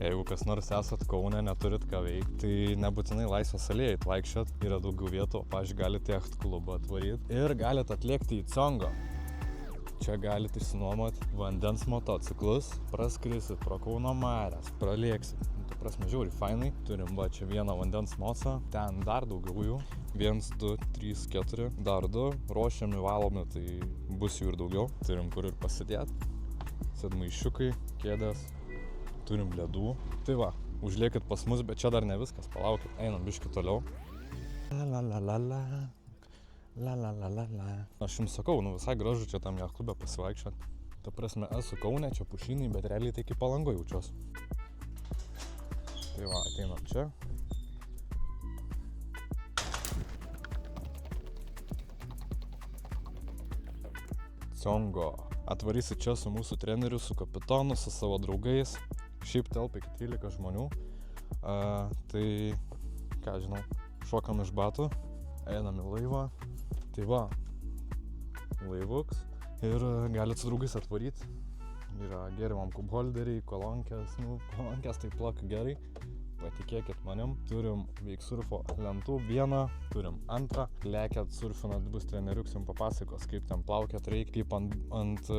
Jeigu kas nors esat Kaune, neturit ką veikti, tai nebūtinai Laisvės alėjai vaikščiot, yra daugiau vietų, pavyzdžiui, galite Jacht klubą atvaryti ir galite atliekti į Congo. Čia galite išsinuomoti vandens motociklus, praskrisit pro Kauno marias, pralėksit. Tu prasme, žiauriai fainai. Turim va čia vieną vandens mocą, ten dar daugiau jų. 1, 2, 3, 4, dar 2. Ruošiami, valomi, tai bus jų ir daugiau. Turim kur ir pasidėti. Sėdmaišiukai, kėdės. Turim ledų. Tai va, užliekit pas mus, bet čia dar ne viskas, palaukit, einam biškį toliau. Aš jums sakau, visai gražu čia tam Jacht klube pasivaikščiot. Ta prasme, esu Kaune, čia Pušynai, bet realiai tai kaip Palangoj jaučiuos. Tai va, ateinam čia. Congo. Atvarysit čia su mūsų treneriu, su kapitonu, su savo draugais. Šiaip telpa iki 13 žmonių, tai, ką žinau, šokam iš batų, einam į laivą, tai va, laivuks ir galit su draugais atvaryti, yra gėrimam kubholderiai, kolonkės, kolonkės tai plaka gerai, patikėkit manim, turim veiksurfo lentų vieną, turim antrą, lekiat, surfinat, bus treneriuks jums papasakos, kaip ten plaukiat reikia, kaip ant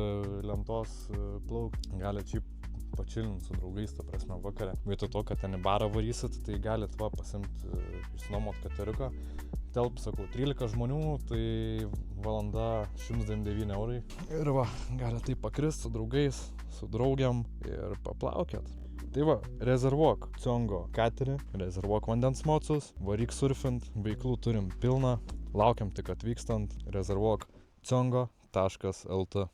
lentos plaukt, galit šiaip pačilint su draugais, ta prasme, vakarę. Vietoj to, kad ten į barą varysit, tai galit va pasimt, išsinuomot kateriuką. Telp, sakau, 13 žmonių, tai valanda 199 eurai. Ir va, galit taip pakrist su draugais, su draugiam ir paplaukiat. Tai va, rezervuok Congo katerį, rezervuok vandens mocus, varyk surfint, veiklų turim pilną, laukiam tik atvykstant, rezervuok congo.lt.